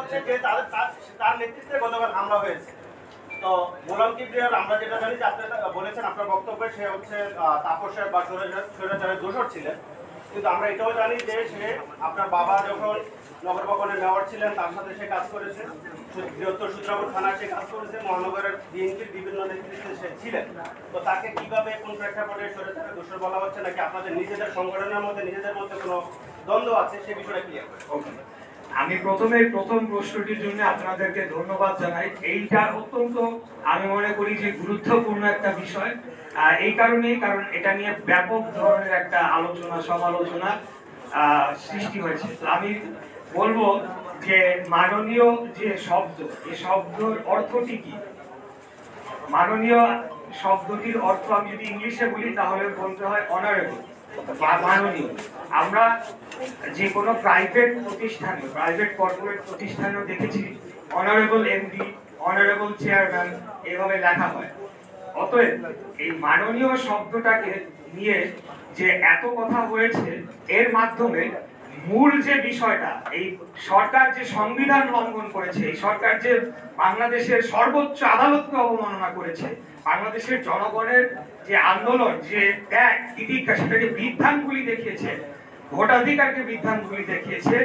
হচ্ছে যে তার নেতৃত্বে গতকাল হামলা হয়েছে। তো গোলাম কিবরিয়ার আমরা যেটা জানি যে আপনি বলেছেন আপনার বক্তব্যে সে হচ্ছে তাপসের বা স্বৈরাচারের দোষর ছিলেন, কিন্তু আমরা এটাও জানি যে সে আপনার বাবা যখন নগর ভবনের মেয়র ছিলেন তার সাথে সে কাজ করেছে, বৃহত্তর সূত্রাপুর থানায় সে কাজ করেছে, মহানগরের বিএনপির বিভিন্ন নেতৃত্বে সে ছিলেন। তো তাকে কিভাবে কোন প্রেক্ষাপটে স্বৈরাচারের দোষর বলা হচ্ছে, নাকি আপনাদের নিজেদের সংগঠনের মধ্যে নিজেদের মধ্যে কোনো দ্বন্দ্ব আছে, সে বিষয়টা ক্লিয়ার করে। আমি প্রথম প্রশ্নটির জন্য আপনাদেরকে ধন্যবাদ জানাই। এইটা অত্যন্ত আমি মনে করি যে গুরুত্বপূর্ণ একটা বিষয়, এই কারণেই কারণ এটা নিয়ে ব্যাপক ধরনের একটা আলোচনা সমালোচনা সৃষ্টি হয়েছে। আমি বলবো যে মাননীয় যে শব্দ, এই শব্দের অর্থটি কি? মাননীয় শব্দটির অর্থ আমি যদি ইংলিশে বলি তাহলে বলতে হয় অনারেবল বা মাননীয়। আমরা যে কোনো প্রাইভেট প্রতিষ্ঠানে, প্রাইভেট কর্পোরেট প্রতিষ্ঠানেও দেখেছি অনারেবল এমডি, অনারেবল চেয়ারম্যান এভাবে লেখা হয়। অতএব এই মাননীয় শব্দটাকে নিয়ে যে এত কথা হয়েছে, এর মাধ্যমে মূল যে বিষয়টা, এই সরকার যে সংবিধান লঙ্ঘন করেছে, এই সরকার যে বাংলাদেশের সর্বোচ্চ আদালতকে অবমাননা করেছে, বাংলাদেশের জনগণের যে আন্দোলন, যে ত্যাগ তিতিক্ষা, সেটাকে বৃদ্ধাঙ্গুলি দেখিয়েছে, ভোটাধিকারকে বৃদ্ধাঙ্গুলি দেখিয়েছে,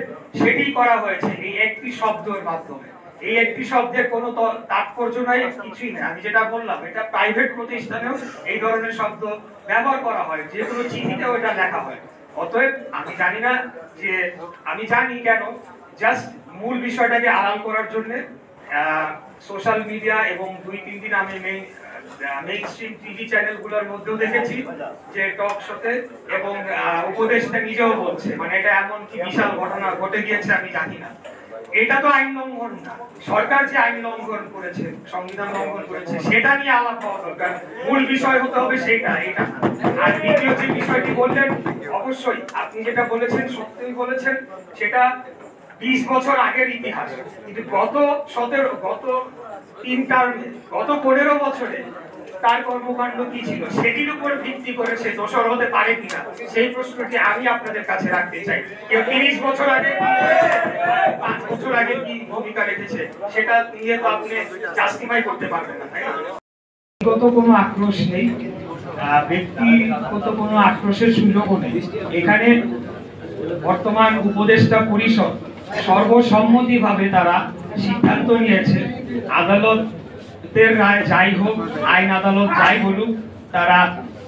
সেটি করা হয়েছে এই একটি শব্দের মাধ্যমে। এই একটি শব্দের কোনো তাৎপর্য নাই, কিছুই নেই। আমি যেটা বললাম, এটা প্রাইভেট প্রতিষ্ঠানেও এই ধরনের শব্দ ব্যবহার করা হয়, যে কোনো চিঠিতেও এটা লেখা হয়। অতএব আমি জানি না যে, আমি জানি কেন, জাস্ট মূল বিষয়টাকে আড়াল করার জন্য সোশ্যাল মিডিয়া এবং 2-3 দিন আমি মেইনস্ট্রিম টিভি চ্যানেলগুলোর মধ্যেও দেখেছি যে টক শোতে, এবং উপদেষ্টা নিজেও বলছে, মানে এটা এমন কি বিশাল ঘটনা ঘটে গিয়েছে আমি জানি না। এটা তো আইন লঙ্ঘন না, সরকার যে আইন লঙ্ঘন করেছে, সংবিধান লঙ্ঘন করেছে, সেটা নিয়ে আলাপ হওয়া দরকার। মূল বিষয় হতে হবে সেটা, এটা। আর দ্বিতীয় যে বিষয়টি বললেন, অবশ্যই আপনি যেটা বলেছেন সত্যিই বলেছেন, সেটা 20 বছর আগের ইতিহাস, কিন্তু গত 3 টার্মে, গত 15 বছরে তার কর্মকাণ্ড কি ছিল, সেটির উপর ভিত্তি করে সে দোষর হতে পারে কিনা, সেই প্রশ্নটি আমি আপনাদের কাছে রাখতে চাই। কেউ 30 বছর আগে, 5 বছর আগে কি ভূমিকা রেখেছে, সেটা নিয়ে তো আপনি জাস্টিফাই করতে পারবেন না, তাই না? ব্যক্তিগত কোনো আক্রোশ নেই, ব্যক্তিগত কোনো আক্রোশের সুযোগও নেই এখানে। বর্তমান উপদেষ্টা পরিষদ সর্বসম্মতিভাবে তারা সিদ্ধান্ত নিয়েছে, আদালতের রায় যাই হোক, আইন আদালত যাই বলুক, তারা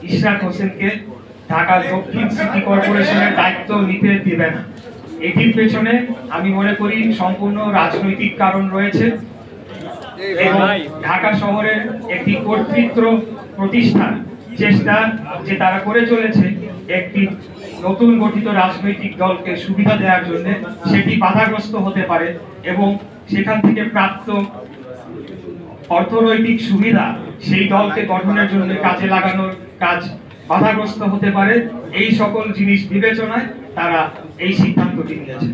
ইশরাক হোসেনকে ঢাকা দক্ষিণ সিটি কর্পোরেশনের দায়িত্ব নিতে দেবে না। এটির পেছনে আমি মনে করি সম্পূর্ণ রাজনৈতিক কারণ রয়েছে, এবং ঢাকা শহরের একটি কর্তৃত্ব প্রতিষ্ঠান চেষ্টা যে তারা করে চলেছে একটি নতুন গঠিত রাজনৈতিক দলকে সুবিধা দেওয়ার জন্য, সেটি বাধাগ্রস্ত হতে পারে, এবং সেখান থেকে প্রাপ্ত অর্থনৈতিক সুবিধা সেই দলকে গঠনের জন্য কাজে লাগানোর কাজ বাধাগ্রস্ত হতে পারে। এই সকল জিনিস বিবেচনায় তারা এই সিদ্ধান্তটি নিয়েছে।